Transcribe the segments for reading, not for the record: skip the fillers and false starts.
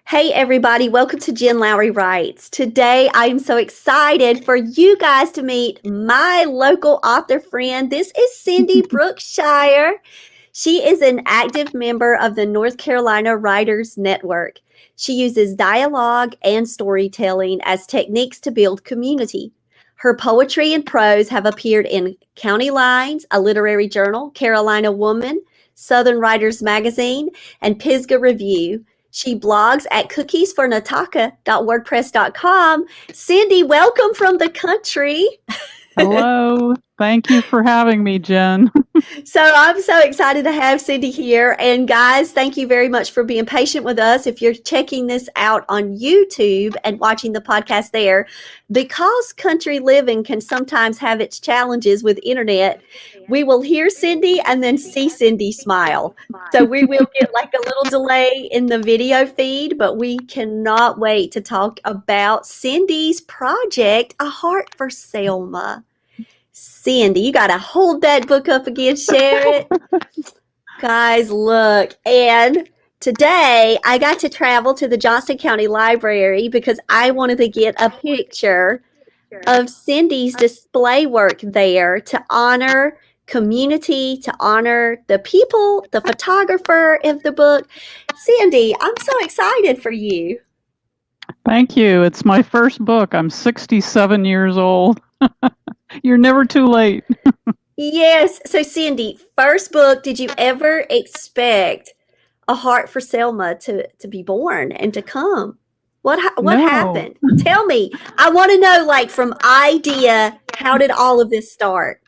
Hey, everybody, welcome to Jen Lowry Writes. Today, I'm so excited for you guys to meet my local author friend. This is Cindy Brookshire. She is an active member of the North Carolina Writers Network. She uses dialogue and storytelling as techniques to build community. Her poetry and prose have appeared in County Lines, a literary journal, Carolina Woman, Southern Writers Magazine, and Pisgah Review. She blogs at cookiesfornataka.wordpress.com. Cindy, welcome from the country. Hello. Thank you for having me, Jen. So I'm so excited to have Cindy here. And guys, thank you very much for being patient with us. If you're checking this out on YouTube and watching the podcast there, because country living can sometimes have its challenges with internet, we will hear Cindy and then see Cindy smile. So we will get like a little delay in the video feed, but we cannot wait to talk about Cindy's project, A Heart for Selma. Cindy, you got to hold that book up again, share it. Guys, look. And today I got to travel to the Johnston County Library because I wanted to get a picture of Cindy's display work there to honor community, to honor the people, the photographer of the book. Cindy, I'm so excited for you. Thank you. It's my first book. I'm 67 years old. You're never too late. Yes. So, Cindy, first book, did you ever expect A Heart for Selma to be born and to come? What No. happened? Tell me. I want to know, like, from idea, how did all of this start?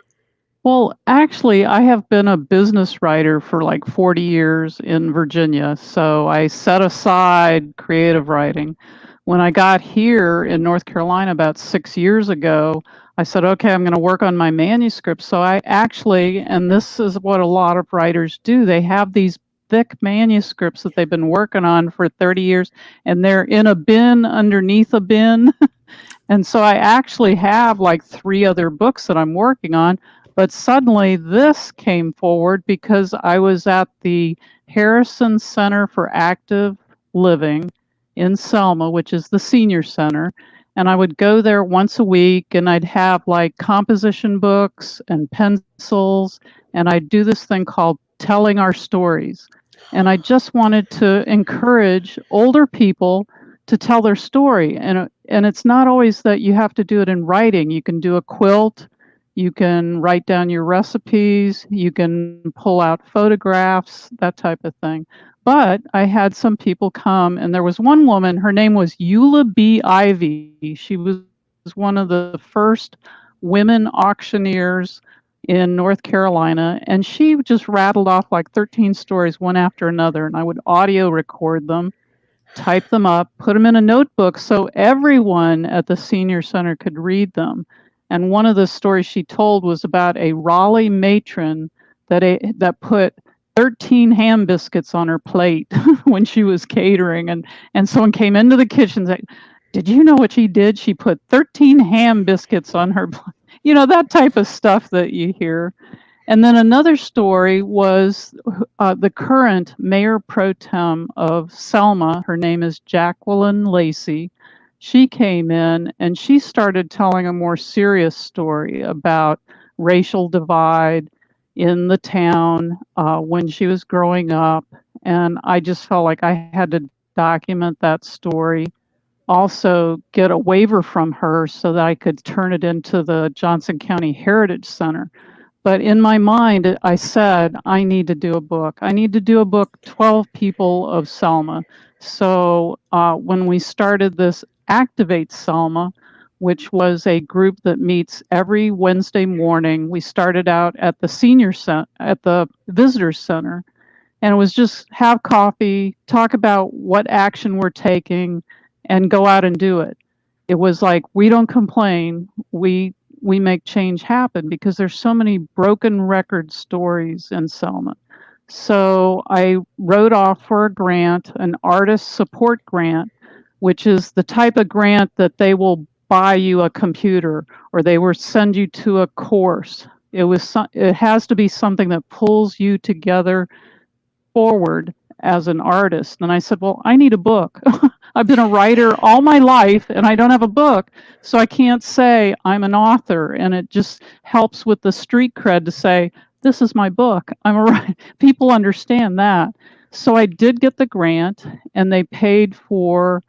Well, actually, I have been a business writer for like 40 years in Virginia. So I set aside creative writing. When I got here in North Carolina about 6 years ago, I said, okay, I'm going to work on my manuscript. So I actually, and this is what a lot of writers do, they have these thick manuscripts that they've been working on for 30 years, and they're in a bin underneath a bin. And so I actually have like 3 other books that I'm working on. But suddenly this came forward because I was at the Harrison Center for Active Living in Selma, which is the senior center. And I would go there once a week and I'd have like composition books and pencils. And I'd do this thing called Telling Our Stories. And I just wanted to encourage older people to tell their story. And it's not always that you have to do it in writing. You can do a quilt, you can write down your recipes, you can pull out photographs, that type of thing. But I had some people come, and there was one woman, her name was Eula B. Ivy. She was one of the first women auctioneers in North Carolina, and she just rattled off like 13 stories one after another, and I would audio record them, type them up, put them in a notebook so everyone at the senior center could read them. And one of the stories she told was about a Raleigh matron that put 13 ham biscuits on her plate when she was catering. And someone came into the kitchen and said, did you know what she did? She put 13 ham biscuits on her plate. You know, that type of stuff that you hear. And then another story was the current mayor pro tem of Selma. Her name is Jacqueline Lacey. She came in and she started telling a more serious story about racial divide in the town when she was growing up. And I just felt like I had to document that story. Also, get a waiver from her so that I could turn it into the Johnson County Heritage Center. But in my mind, I said, I need to do a book. I need to do a book, 12 People of Selma. So when we started this Activate Selma, which was a group that meets every Wednesday morning, we started out at the at the Visitors Center. And it was just have coffee, talk about what action we're taking, and go out and do it. It was like, we don't complain. We make change happen because there's so many broken record stories in Selma. So I wrote off for a grant, an artist support grant, which is the type of grant that they will buy you a computer or they will send you to a course. It has to be something that pulls you together forward as an artist. And I said, well, I need a book. I've been a writer all my life and I don't have a book. So I can't say I'm an author. And it just helps with the street cred to say, this is my book. I'm a writer. People understand that. So I did get the grant and they paid for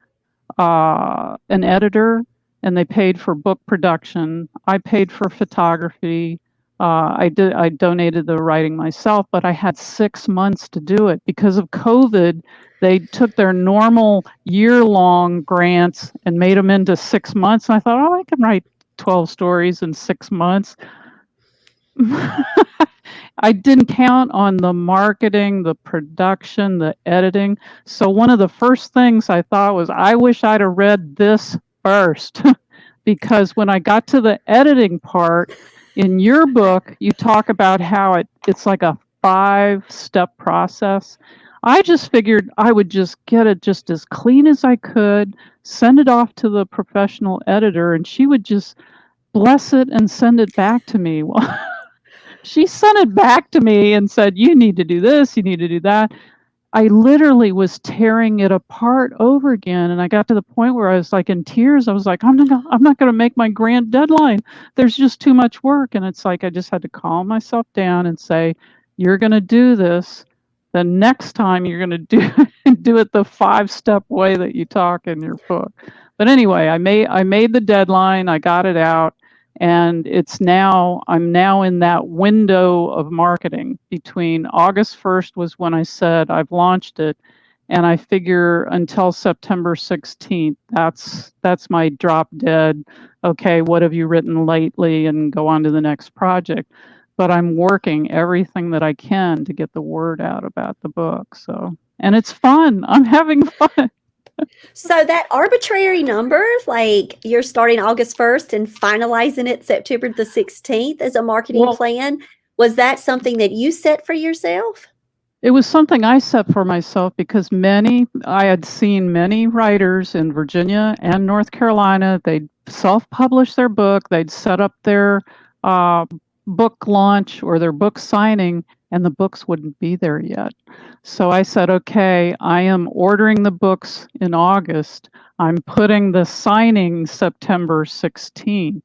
an editor and they paid for book production. I paid for photography. I donated the writing myself, but I had 6 months to do it because of COVID. They took their normal year-long grants and made them into 6 months. And I thought, oh, I can write 12 stories in 6 months. I didn't count on the marketing, the production, the editing. So one of the first things I thought was, I wish I'd have read this first. Because when I got to the editing part, in your book, you talk about how it's like a 5-step process. I just figured I would just get it just as clean as I could, send it off to the professional editor, and she would just bless it and send it back to me. Well, she sent it back to me and said, you need to do this, you need to do that. I literally was tearing it apart over again, and I got to the point where I was like in tears. I was like, I'm not going to make my grant deadline. There's just too much work. And it's like I just had to calm myself down and say, you're going to do this. The next time you're going to do it the 5-step way that you talk in your book. But anyway, I made the deadline. I got it out. And I'm now in that window of marketing. Between August 1st was when I said I've launched it, and I figure until September 16th, that's my drop dead. Okay, what have you written lately, and go on to the next project. But I'm working everything that I can to get the word out about the book. So, and it's fun. I'm having fun. So that arbitrary number, like you're starting August 1st and finalizing it September the 16th as a marketing Well, plan, was that something that you set for yourself? it was something I set for myself because I had seen many writers in Virginia and North Carolina. They'd self publish their book, they'd set up their uh, book launch or their book signing, and the books wouldn't be there yet. So I said, okay, I am ordering the books in August. I'm putting the signing September 16th.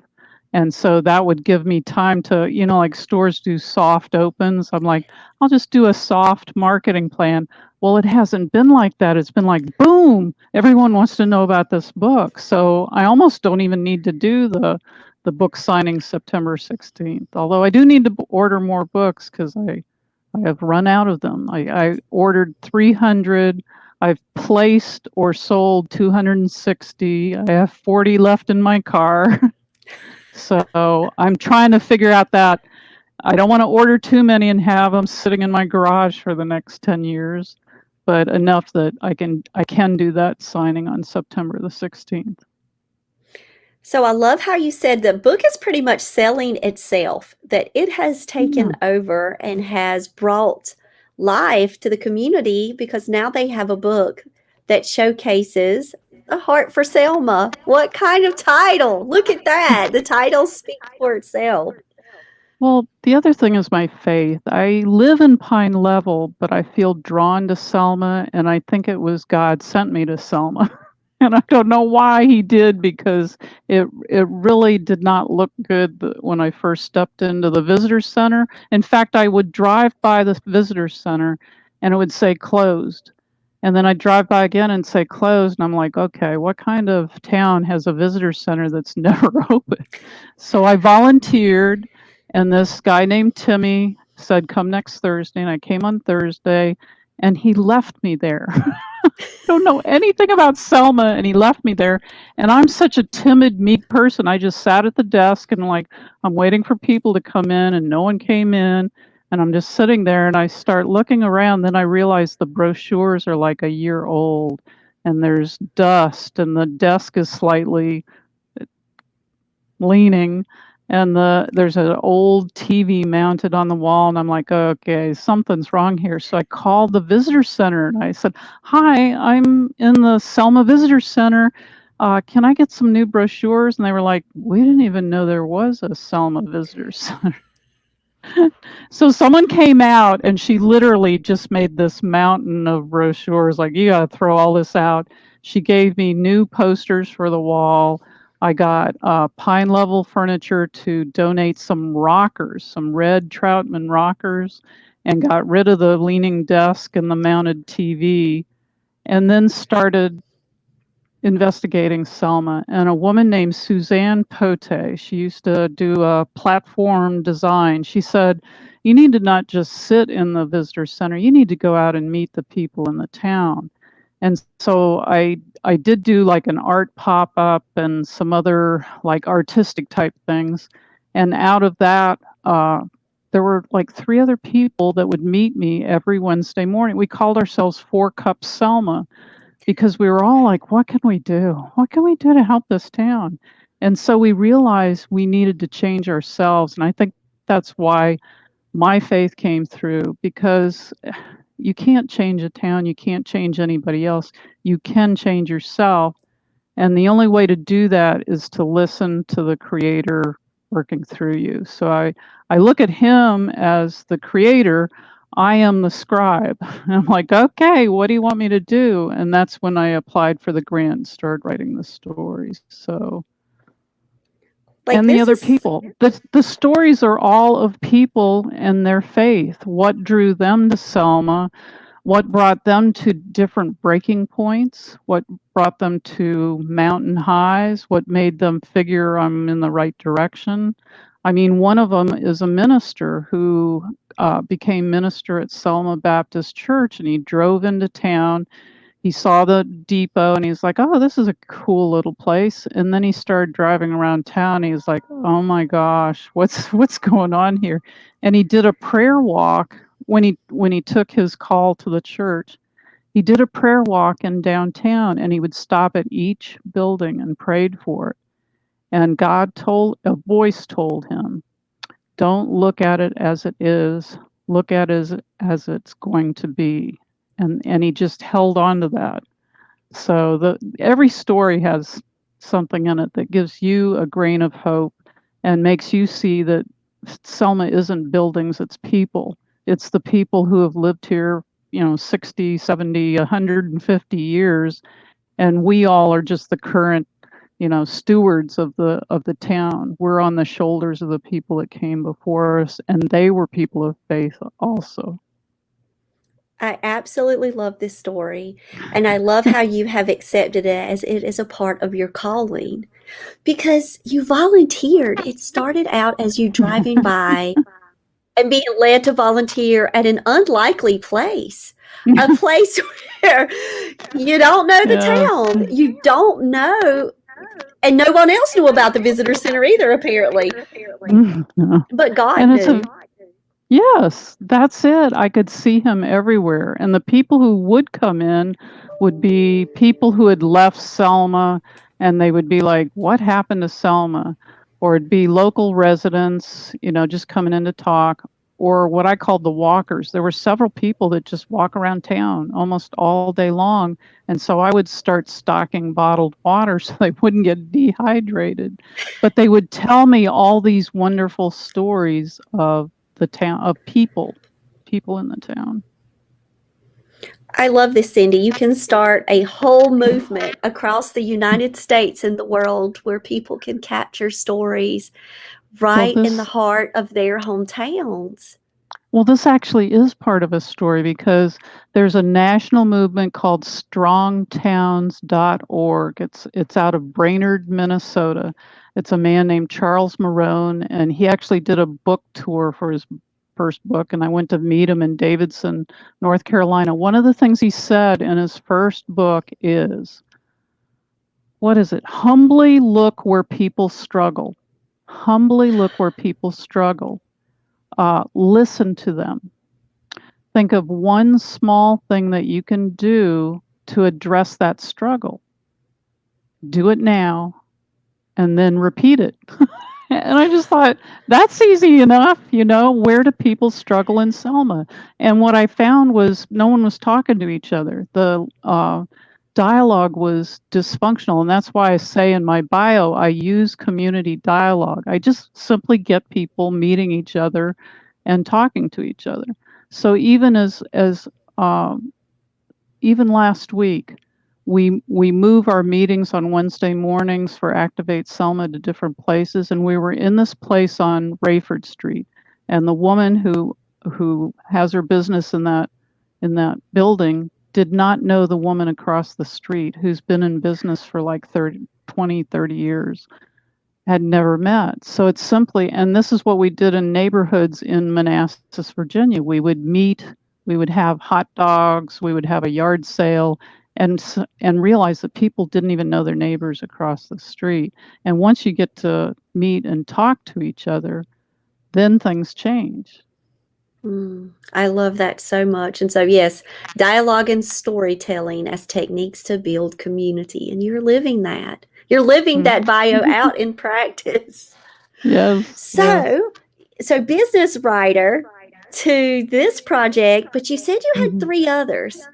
And so that would give me time to, like stores do soft opens. I'm like, I'll just do a soft marketing plan. Well, it hasn't been like that. It's been like, boom, everyone wants to know about this book. So I almost don't even need to do the book signing September 16th. Although I do need to order more books because I have run out of them. I ordered 300. I've placed or sold 260. I have 40 left in my car. So I'm trying to figure out that I don't want to order too many and have them sitting in my garage for the next 10 years, but enough that I can do that signing on September the 16th. So I love how you said the book is pretty much selling itself, that it has taken Yeah. over and has brought life to the community because now they have a book that showcases a heart for Selma. What kind of title? Look at that. The title speaks for itself. Well, the other thing is my faith. I live in Pine Level, but I feel drawn to Selma, and I think it was God sent me to Selma. And I don't know why he did because it really did not look good when I first stepped into the visitor center. In fact, I would drive by the visitor center and it would say closed. And then I'd drive by again and say closed. And I'm like, okay, what kind of town has a visitor center that's never open? So I volunteered, and this guy named Timmy said, come next Thursday. And I came on Thursday, and he left me there. Don't know anything about Selma, and he left me there. And I'm such a timid, meek person. I just sat at the desk and like I'm waiting for people to come in, and no one came in. And I'm just sitting there, and I start looking around. Then I realize the brochures are like a year old, and there's dust, and the desk is slightly leaning, and there's an old TV mounted on the wall, and I'm like, okay, something's wrong here. So I called the visitor center and I said, hi, I'm in the Selma Visitor Center. Can I get some new brochures? And they were like, we didn't even know there was a Selma Visitor Center. So someone came out and she literally just made this mountain of brochures, like, you got to throw all this out. She gave me new posters for the wall. I got Pine Level Furniture to donate some rockers, some red Troutman rockers, and got rid of the leaning desk and the mounted TV, and then started investigating Selma. And a woman named Suzanne Pote, she used to do a platform design. She said, you need to not just sit in the visitor center, you need to go out and meet the people in the town. And so I did do like an art pop-up and some other like artistic type things. And out of that, there were like 3 other people that would meet me every Wednesday morning. We called ourselves 4 Cup Selma, because we were all like, what can we do? What can we do to help this town? And so we realized we needed to change ourselves. And I think that's why my faith came through, because you can't change a town, you can't change anybody else. You can change yourself. And the only way to do that is to listen to the creator working through you. So I look at him as the creator. I am the scribe. And I'm like, okay, what do you want me to do? And that's when I applied for the grant and started writing the stories. So, Like and the this other is people, the stories are all of people and their faith. What drew them to Selma? What brought them to different breaking points? What brought them to mountain highs? What made them figure I'm in the right direction? I mean, one of them is a minister who became minister at Selma Baptist Church, and he drove into town. He saw the depot and he's like, oh, this is a cool little place. And then he started driving around town. He's like, oh my gosh, what's going on here? And he did a prayer walk when he took his call to the church. He did a prayer walk in downtown, and he would stop at each building and prayed for it. And a voice told him, don't look at it as it is, look at it as it's going to be. And he just held on to that. So every story has something in it that gives you a grain of hope and makes you see that Selma isn't buildings, it's people. It's the people who have lived here, 60, 70, 150 years, and we all are just the current, stewards of the town. We're on the shoulders of the people that came before us, and they were people of faith also. I absolutely love this story, and I love how you have accepted it as it is a part of your calling because you volunteered. It started out as you driving by and being led to volunteer at an unlikely place, a place where you don't know the Yeah. town, you don't know, and no one else knew about the visitor center either, apparently, but God And it's knew. a Yes, that's it. I could see him everywhere. And the people who would come in would be people who had left Selma, and they would be like, what happened to Selma? Or it'd be local residents, just coming in to talk, or what I called the walkers. There were several people that just walk around town almost all day long. And so I would start stocking bottled water so they wouldn't get dehydrated. But they would tell me all these wonderful stories of the town, of people in the town. I love this, Cindy. You can start a whole movement across the United States and the world where people can capture stories Well, right in the this heart of their hometowns. well, this actually is part of a story, because there's a national movement called strongtowns.org. It's out of Brainerd, Minnesota. It's a man named Charles Marone, and he actually did a book tour for his first book, and I went to meet him in Davidson, North Carolina. One of the things he said in his first book is, what is it? Humbly look where people struggle. Humbly look where people struggle. Listen to them. Think of one small thing that you can do to address that struggle. Do it now and then repeat it. And I just thought, that's easy enough. Where do people struggle in Selma? And what I found was no one was talking to each other. The dialogue was dysfunctional. And that's why I say in my bio, I use community dialogue. I just simply get people meeting each other and talking to each other. So as um, even last week, we move our meetings on Wednesday mornings for Activate Selma to different places, and we were in this place on Rayford Street, and the woman who has her business in that building did not know the woman across the street who's been in business for like 30 years, had never met. So it's simply, and this is what we did in neighborhoods in Manassas, Virginia. We would meet, we would have hot dogs, we would have a yard sale, and realize that people didn't even know their neighbors across the street. And once you get to meet and talk to each other, then things change. I love that so much. And so, yes, dialogue and storytelling as techniques to build community. And you're living that. You're living that bio Mhm. out in practice. Yes, yes. So, so business writer to this project, but you said you had Mhm. three others.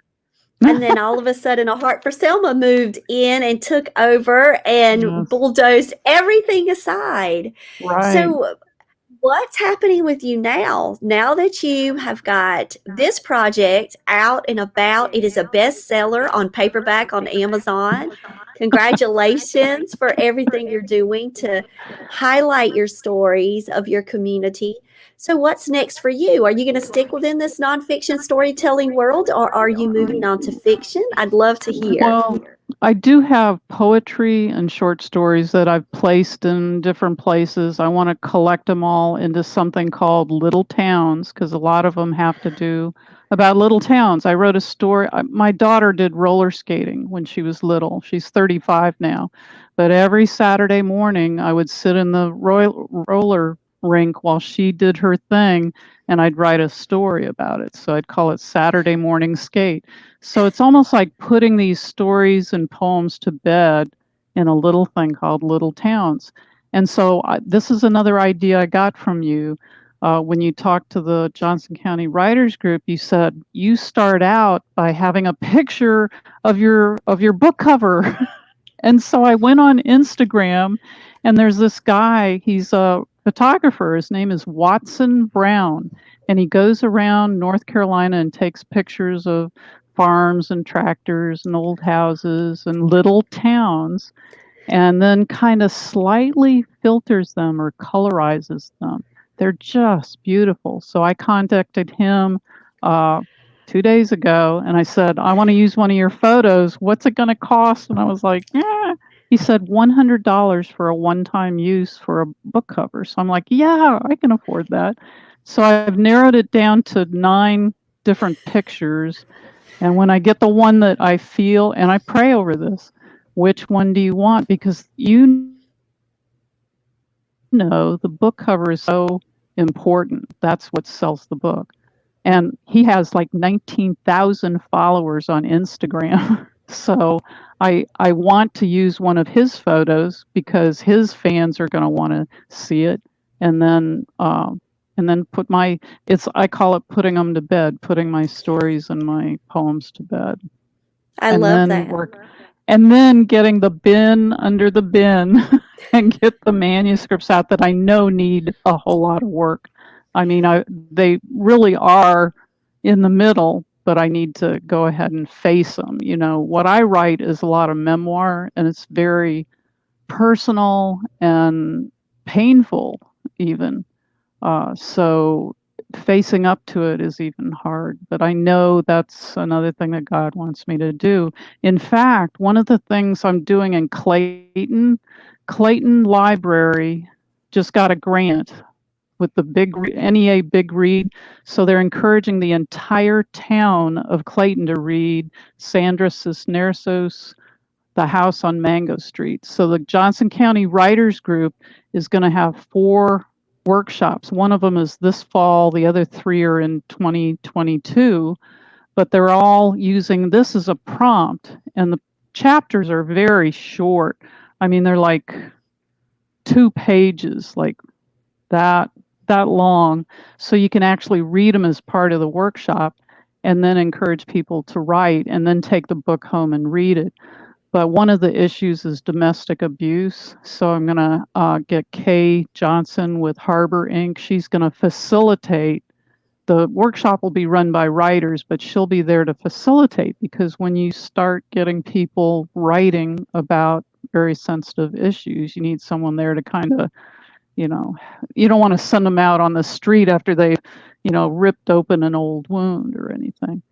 And then all of a sudden, a Heart for Selma moved in and took over and Yes, bulldozed everything aside. right. So, what's happening with you now that you have got this project out and about? It is a bestseller on paperback on Amazon. Congratulations for everything you're doing to highlight your stories of your community. So what's next for you? Are you going to stick within this nonfiction storytelling world, or are you moving on to fiction? I'd love to hear. Well, I do have poetry and short stories that I've placed in different places. I want to collect them all into something called Little Towns because a lot of them have to do about little towns. I wrote a story. My daughter did roller skating when she was little. She's 35 now. But every Saturday morning, I would sit in the roller rink while she did her thing, and I'd write a story about it. So I'd call it Saturday Morning Skate. So it's almost like putting these stories and poems to bed in a little thing called Little Towns. And so this is another idea I got from you. When you talked to the Johnson County Writers Group, you said you start out by having a picture of your book cover. And so I went on Instagram, and there's this guy, he's a photographer. His name is Watson Brown, and he goes around North Carolina and takes pictures of farms and tractors and old houses and little towns, and then kind of slightly filters them or colorizes them. They're just beautiful. So I contacted him uh, 2 days ago and I said, I want to use one of your photos. What's it going to cost? And I was like, yeah. He said $100 for a one time use for a book cover. So I'm like, yeah, I can afford that. So I've narrowed it down to 9 different pictures, and when I get the one that I feel, and I pray over this, which one do you want? Because the book cover is so important. That's what sells the book. And he has like 19,000 followers on Instagram. So I want to use one of his photos because his fans are going to want to see it, and then put my, it's, I call it putting them to bed, putting my stories and my poems to bed, I and love then that. work, and then getting the bin under the bin and get the manuscripts out that I know need a whole lot of work. I mean, they really are in the middle, but I need to go ahead and face them. You know, what I write is a lot of memoir, and it's very personal and painful even. So facing up to it is even hard, but I know that's another thing that God wants me to do. In fact, one of the things I'm doing in Clayton Library just got a grant with the NEA Big Read. So they're encouraging the entire town of Clayton to read Sandra Cisneros, The House on Mango Street. So the Johnson County Writers Group is going to have 4 workshops. One of them is this fall, the other 3 are in 2022, but they're all using this as a prompt, and the chapters are very short. I mean, they're like 2 pages, like that that long, so you can actually read them as part of the workshop and then encourage people to write and then take the book home and read it. but one of the issues is domestic abuse. So I'm going to get Kay Johnson with Harbor Inc. She's going to facilitate. The workshop will be run by writers, but she'll be there to facilitate, because when you start getting people writing about very sensitive issues, you need someone there to kind of, you know, you don't want to send them out on the street after they, ripped open an old wound or anything.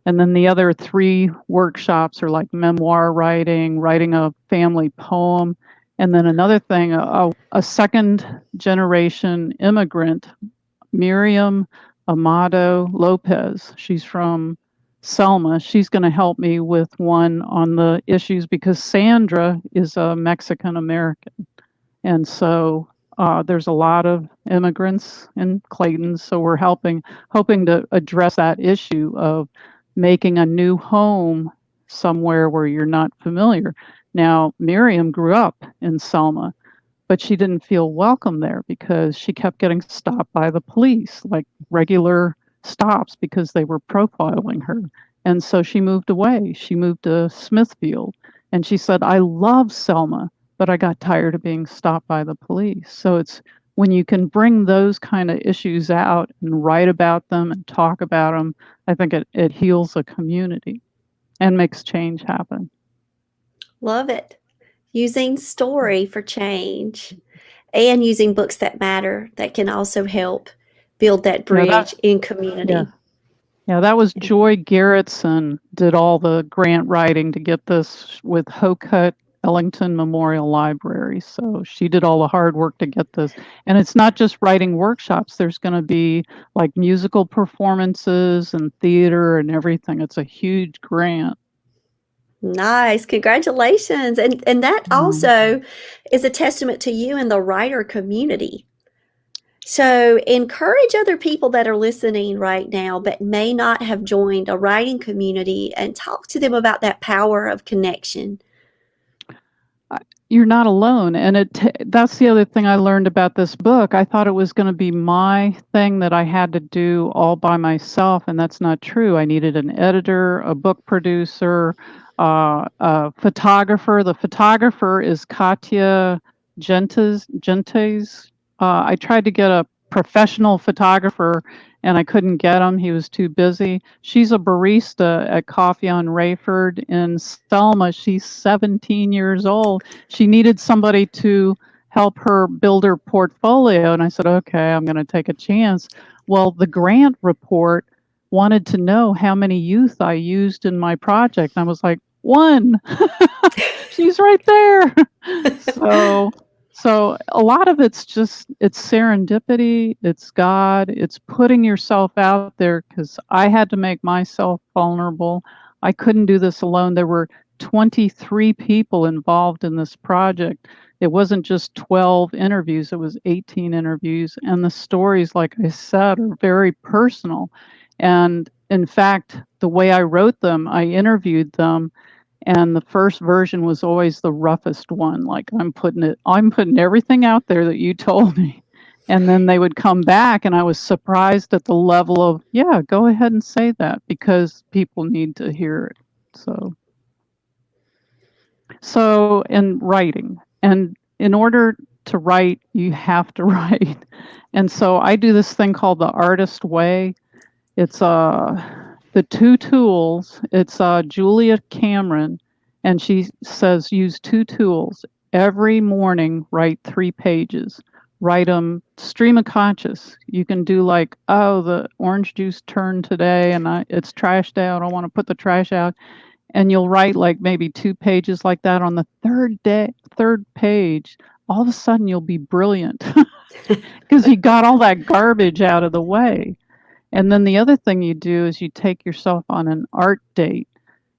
And then the other 3 workshops are like memoir writing, writing a family poem, and then another thing, a second generation immigrant, Miriam Amado Lopez. She's from Selma. She's going to help me with one on the issues, because Sandra is a Mexican American. And so there's a lot of immigrants in Clayton. So we're hoping to address that issue of making a new home somewhere where you're not familiar. Now, Miriam grew up in Selma, but she didn't feel welcome there because she kept getting stopped by the police, like regular stops, because they were profiling her. And so she moved away. She moved to Smithfield. And she said, I love Selma, but I got tired of being stopped by the police. So it's when you can bring those kind of issues out and write about them and talk about them, I think it heals a community and makes change happen. Love it. Using story for change and using books that matter that can also help build that bridge in community. Yeah. Yeah, that was Joy Garrettson did all the grant writing to get this with Hokut Ellington Memorial Library. So she did all the hard work to get this. And it's not just writing workshops. There's going to be like musical performances and theater and everything. It's a huge grant. Nice. Congratulations. And that also is a testament to you and the writer community. So encourage other people that are listening right now but may not have joined a writing community, and talk to them about that power of connection. You're not alone. And that's the other thing I learned about this book. I thought it was going to be my thing that I had to do all by myself, and that's not true. I needed an editor, a book producer, a photographer. The photographer is Katya Gentes. I tried to get a professional photographer and I couldn't get him. He was too busy. She's a barista at Coffee on Rayford in Selma. She's 17 years old. She needed somebody to help her build her portfolio. And I said, okay, I'm going to take a chance. Well, the grant report wanted to know how many youth I used in my project. And I was like, 1. She's right there. So a lot of it's serendipity, it's God, it's putting yourself out there, because I had to make myself vulnerable. I couldn't do this alone. There were 23 people involved in this project. It wasn't just 12 interviews, it was 18 interviews. And the stories, like I said, are very personal. And in fact, the way I wrote them, I interviewed them, and the first version was always the roughest one. Like, I'm putting everything out there that you told me. And then they would come back and I was surprised at the level of, yeah, go ahead and say that, because people need to hear it. So in writing, and in order to write, you have to write. And so I do this thing called the artist way. It's the 2 tools. It's Julia Cameron, and she says use 2 tools. Every morning, write 3 pages. Write them stream of conscious. You can do like, oh, the orange juice turned today and it's trashed out. I want to put the trash out. And you'll write like maybe 2 pages like that. On the third page, all of a sudden you'll be brilliant because you got all that garbage out of the way. And then the other thing you do is you take yourself on an art date.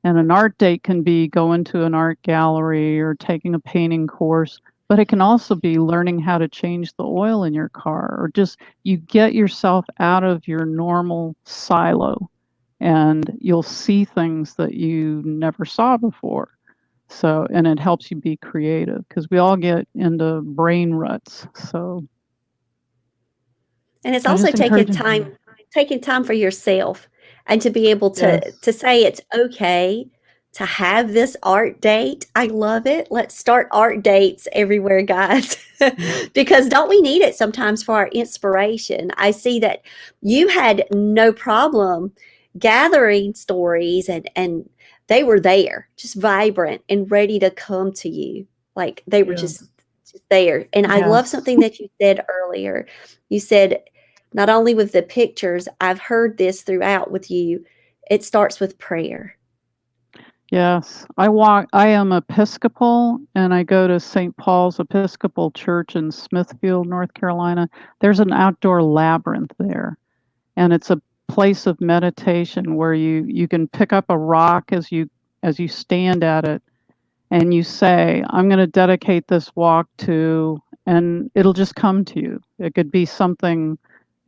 And an art date can be going to an art gallery or taking a painting course, but it can also be learning how to change the oil in your car, or just you get yourself out of your normal silo and you'll see things that you never saw before. So, and it helps you be creative, because we all get into brain ruts. So, And it's also taking time for yourself, and to be able to Yes. to say it's okay to have this art date. I love it. Let's start art dates everywhere, guys, because don't we need it sometimes for our inspiration? I see that you had no problem gathering stories and they were there, just vibrant and ready to come to you. Like they were Yeah. just there. And I love Yes. something that you said earlier. You said, not only with the pictures, I've heard this throughout with you, it starts with prayer. Yes. I am Episcopal and I go to St. Paul's Episcopal Church in Smithfield, North Carolina. There's an outdoor labyrinth there, and it's a place of meditation where you can pick up a rock as you stand at it, and you say, I'm going to dedicate this walk to, and it'll just come to you. It could be something,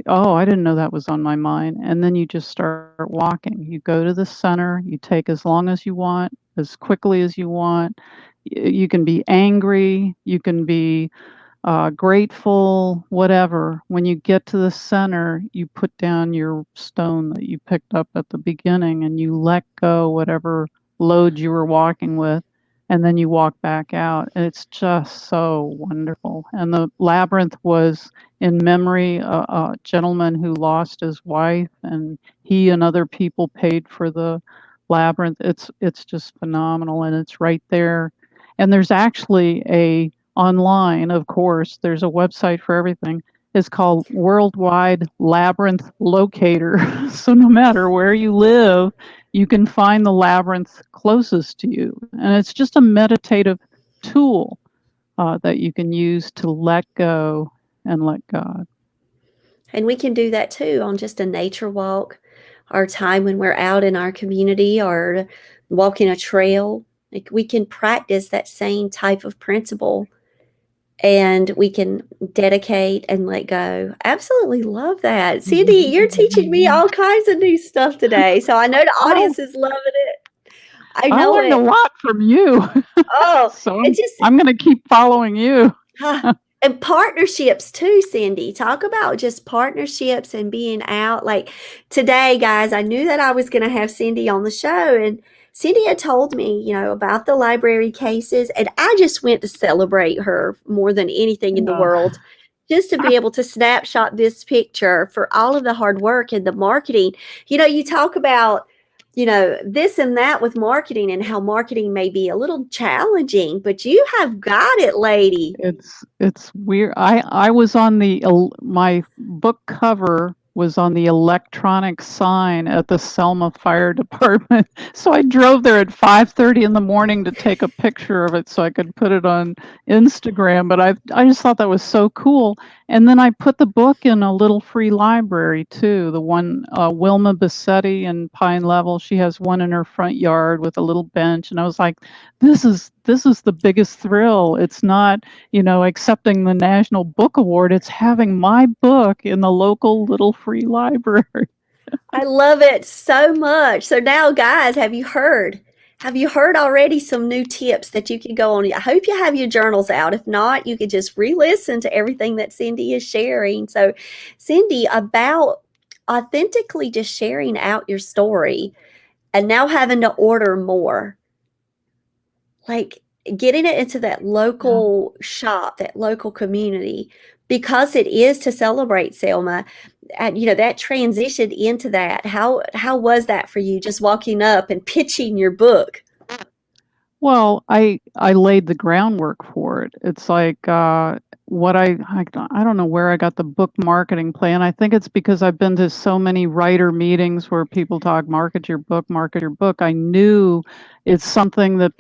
oh, I didn't know that was on my mind. And then you just start walking. You go to the center, you take as long as you want, as quickly as you want. You can be angry, you can be grateful, whatever. When you get to the center, you put down your stone that you picked up at the beginning and you let go whatever load you were walking with, and then you walk back out. And it's just so wonderful. And the labyrinth was in memory a gentleman who lost his wife, and he and other people paid for the labyrinth. It's just phenomenal, and it's right there. And there's actually a online, of course, there's a website for everything. It's called Worldwide Labyrinth Locator. So no matter where you live, you can find the labyrinth closest to you. And it's just a meditative tool that you can use to let go and let God. And we can do that too on just a nature walk or time when we're out in our community or walking a trail. Like we can practice that same type of principle and we can dedicate and let go. Absolutely love that. Cindy, you're teaching me all kinds of new stuff today. So I know the Oh, audience is loving it. I I know learned a it. lot from you. Oh, So it just I'm going to keep following you. Huh. And partnerships too, Cindy. Talk about just partnerships and being out. Like today, guys, I knew that I was going to have Cindy on the show, and Cindy had told me, about the library cases, and I just went to celebrate her more than anything in the Yeah. world. Just to be able to snapshot this picture for all of the hard work and the marketing. You talk about this and that with marketing and how marketing may be a little challenging, but you have got it, lady. It's weird. I was on my book cover was on the electronic sign at the Selma Fire Department. So I drove there at 5:30 in the morning to take a picture of it so I could put it on Instagram. But I just thought that was so cool. And then I put the book in a little free library too. The one Wilma Bassetti in Pine Level, she has one in her front yard with a little bench. And I was like, this is the biggest thrill. It's not accepting the National Book Award. It's having my book in the local little free library. I love it so much. So now, guys, have you heard? Have you heard already some new tips that you can go on? I hope you have your journals out. If not, you could just re-listen to everything that Cindy is sharing. So, Cindy, about authentically just sharing out your story and now having to order more. Like getting it into that Yeah. local shop, that local community, because it is to celebrate Selma. And that transition into that. How was that for you? Just walking up and pitching your book. Well, I laid the groundwork for it. It's like what I don't know where I got the book marketing plan. I think it's because I've been to so many writer meetings where people talk market your book, market your book. I knew it's something that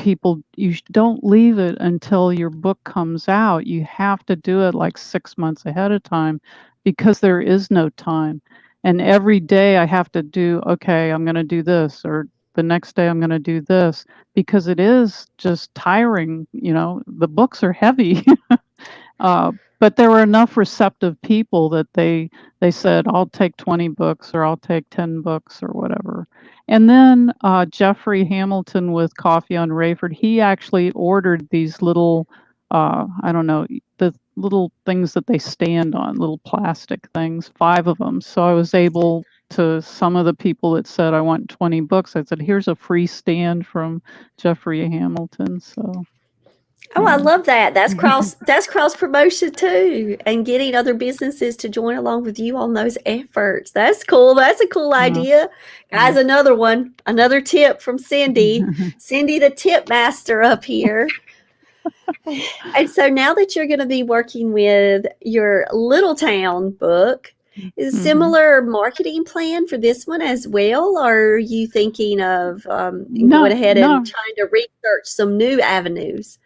don't leave it until your book comes out. You have to do it like 6 months ahead of time because there is no time. And every day I have to do, okay, I'm going to do this, or the next day I'm going to do this, because it is just tiring. The books are heavy. uh, but there were enough receptive people that they said, I'll take 20 books or I'll take 10 books or whatever. And then Jeffrey Hamilton with Coffee on Rayford, he actually ordered these little, I don't know, the little things that they stand on, little plastic things, 5 of them. So I was able to some of the people that said, I want 20 books. I said, here's a free stand from Jeffrey Hamilton. So, Oh, I yeah. love that. That's cross promotion too, and getting other businesses to join along with you on those efforts. That's cool. That's a cool Yeah. idea. Yeah. Guys, another one, another tip from Cindy. Cindy the tip master up here. And so now that you're going to be working with your Little Town book, is a Mhm. similar marketing plan for this one as well? Or are you thinking of going Not ahead and not trying to research some new avenues?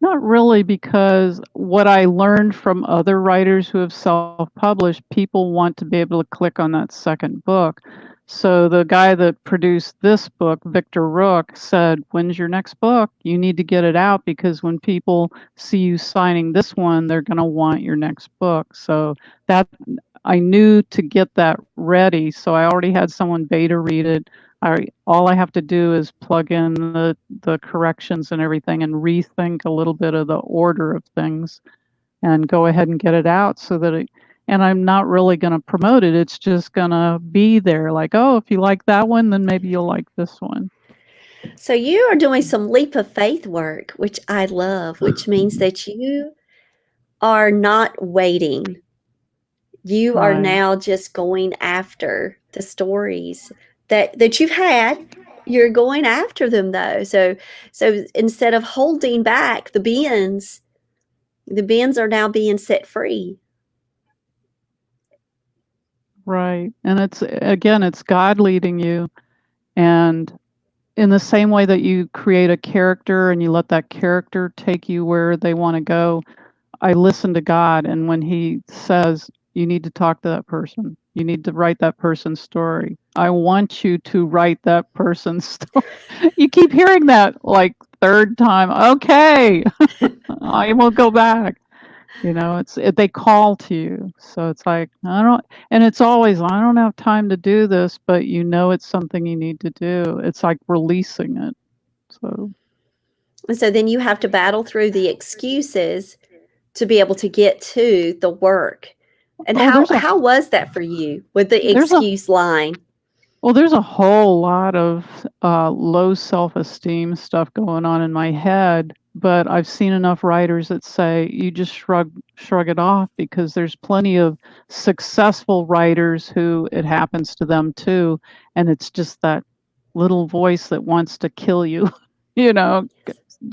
not really, because what I learned from other writers who have self-published, people want to be able to click on that second book. So the guy that produced this book, Victor Rook, said, "When's your next book? You need to get it out because when people see you signing this one, they're going to want your next book." So that I knew to get that ready. So I already had someone beta read it. All I have to do is plug in the corrections and everything and rethink a little bit of the order of things and go ahead and get it out so that it, and I'm not really going to promote it. It's just going to be there like, oh, if you like that one, then maybe you'll like this one. So you are doing some leap of faith work, which I love, which means that you are not waiting. You are Right. now just going after the stories that you've had. You're going after them though. So instead of holding back the bins are now being set free. Right. And it's again, it's God leading you. And in the same way that you create a character and you let that character take you where they want to go, I listen to God, and when He says, you need to talk to that person, you need to write that person's story. I want you to write that person's story. You keep hearing that like third time. Okay, I will go back. They call to you. So it's like, I don't, and it's always, I don't have time to do this, but it's something you need to do. It's like releasing it. So, And so then you have to battle through the excuses to be able to get to the work. And oh, how was that for you with the there's a excuse line? Well, there's a whole lot of low self-esteem stuff going on in my head, but I've seen enough writers that say you just shrug it off because there's plenty of successful writers who it happens to them too, and it's just that little voice that wants to kill you, you know,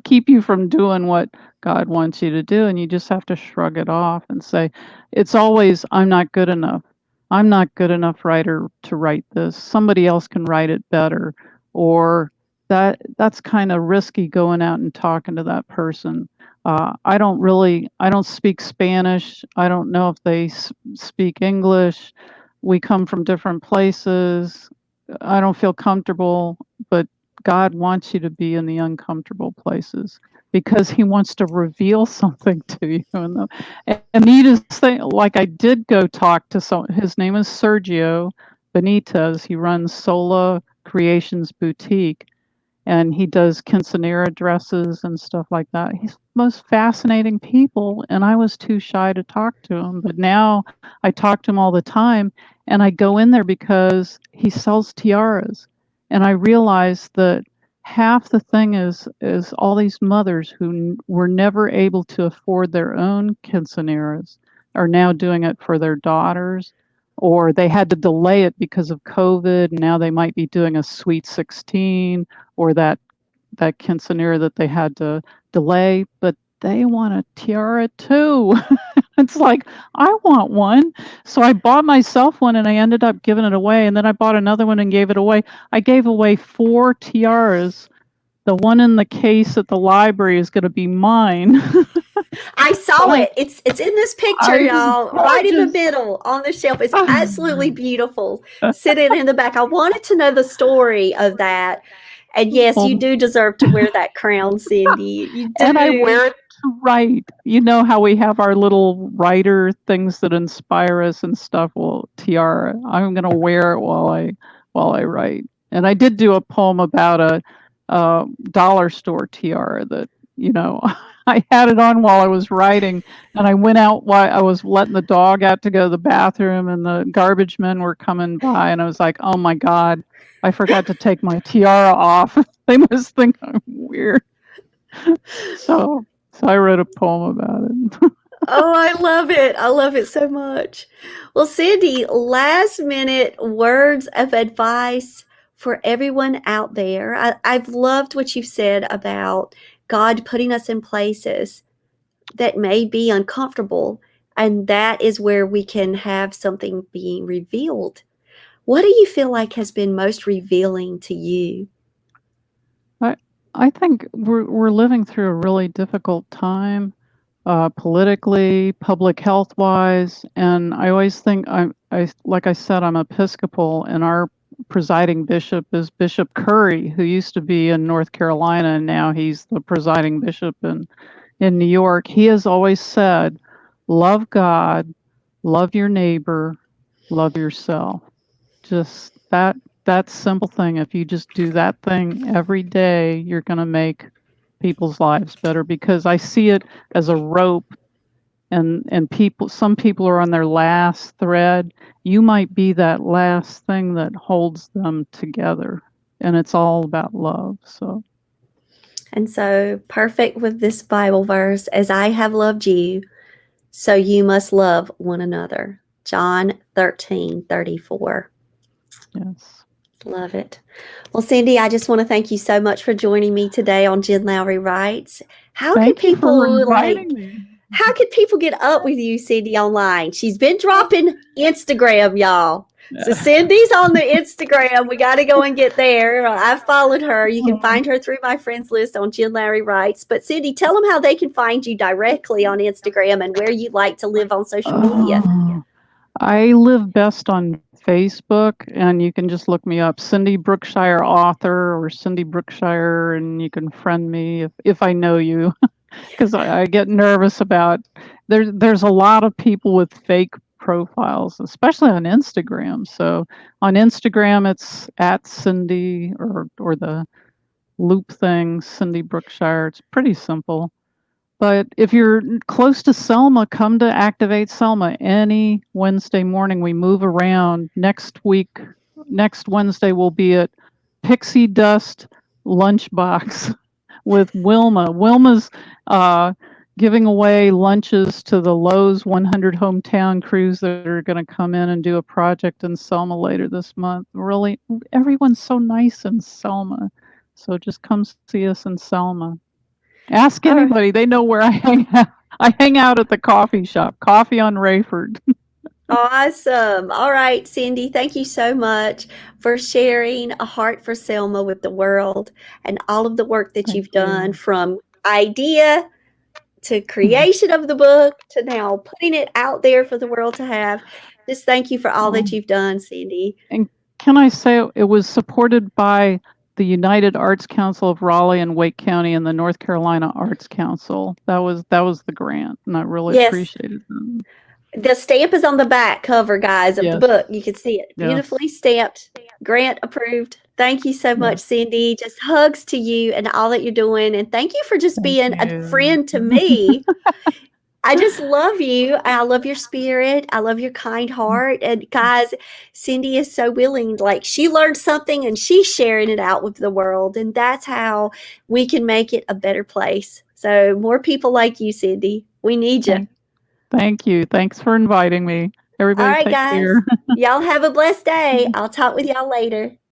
keep you from doing what God wants you to do, and you just have to shrug it off and say, it's always, I'm not good enough. I'm not good enough writer to write this. Somebody else can write it better. Or that's kind of risky going out and talking to that person. I don't speak Spanish. I don't know if they speak English. We come from different places. I don't feel comfortable, but God wants you to be in the uncomfortable places because He wants to reveal something to you. And neatest thing, like I did go talk to his name is Sergio Benitez. He runs Sola Creations Boutique and he does quinceanera dresses and stuff like that. He's the most fascinating people, and I was too shy to talk to him. But now I talk to him all the time, and I go in there because he sells tiaras, and I realize that half the thing is all these mothers who were never able to afford their own quinceaneras are now doing it for their daughters, or they had to delay it because of COVID. And now they might be doing a sweet 16 or that quinceanera that they had to delay, but they want a tiara too. It's like, I want one. So I bought myself one and I ended up giving it away. And then I bought another one and gave it away. I gave away 4 tiaras. The one in the case at the library is going to be mine. I saw I, it. It's in this picture, I'm y'all, right in the gorgeous. middle on the shelf. It's absolutely beautiful. Sitting in the back. I wanted to know the story of that. And yes, you Well, do deserve to wear that crown, Cindy. You and I do. wear it to write. You know how we have our little writer things that inspire us and stuff. Well, tiara. I'm gonna wear it while I write. And I did do a poem about a dollar store tiara that I had it on while I was writing, and I went out while I was letting the dog out to go to the bathroom, and the garbage men were coming by, and I was like, "Oh my God, I forgot to take my tiara off. They must think I'm weird." So, so I wrote a poem about it. Oh, I love it. I love it so much. Well, Cindy, last minute words of advice for everyone out there. I've loved what you've said about God putting us in places that may be uncomfortable, and that is where we can have something being revealed. What do you feel like has been most revealing to you? I I think we're living through a really difficult time, politically, public health wise, and I always think I like I said, I'm Episcopal, and our presiding bishop is Bishop Curry, who used to be in North Carolina, and now he's the presiding bishop in New York. He has always said, "Love God, love your neighbor, love yourself." Just that simple thing. If you just do that thing every day, you're going to make people's lives better, because I see it as a rope, and some people are on their last thread. You might be that last thing that holds them together, and it's all about love. So And so, perfect with this Bible verse, as I have loved you, so you must love one another. John 13:34. yes. Love it. Well, Cindy, I just want to thank you so much for joining me today on Jen Lowry Writes. How could Thank you for people inviting me. how could people get up with you, Cindy, online? She's been dropping Instagram, y'all. So Cindy's on the Instagram. We got to go and get there. I've followed her. You can find her through my friends list on Jen Lowry Writes. But Cindy, tell them how they can find you directly on Instagram and where you like to live on social media. Oh, I live best on Facebook, and you can just look me up, Cindy Brookshire author, or Cindy Brookshire, and you can friend me if I know you, because I get nervous about there's a lot of people with fake profiles, especially on Instagram. So on Instagram, it's at Cindy, or the loop thing, Cindy Brookshire. It's pretty simple. But if you're close to Selma, come to Activate Selma any Wednesday morning. We move around. Next Wednesday, we'll be at Pixie Dust Lunchbox with Wilma. Wilma's giving away lunches to the Lowe's 100 hometown crews that are going to come in and do a project in Selma later this month. Really, everyone's so nice in Selma. So just come see us in Selma. Ask All right. anybody, they know where I hang out. I hang out at the coffee shop, Coffee on Rayford. Awesome. All right, Cindy, thank you so much for sharing a heart for Selma with the world and all of the work that Thank you've done, you. from idea to creation of the book to now putting it out there for the world to have. Just thank you for all that Oh, you've done, Cindy. and can I say it was supported by the United Arts Council of Raleigh and Wake County and the North Carolina Arts Council. That was the grant, and I really Yes, appreciated them. the stamp is on the back cover, guys, of the Yes, book. You can see it yes, beautifully stamped, grant approved. Thank you so much, yes. Cindy. Just hugs to you and all that you're doing. And thank you for just Thank being a you. friend to me. I just love you. I love your spirit. I love your kind heart. And guys, Cindy is so willing. Like, she learned something and she's sharing it out with the world. And that's how we can make it a better place. So, more people like you, Cindy. We need you. Thank, thank you. Thanks for inviting me. All Everybody right, take guys. care. Y'all have a blessed day. I'll talk with y'all later.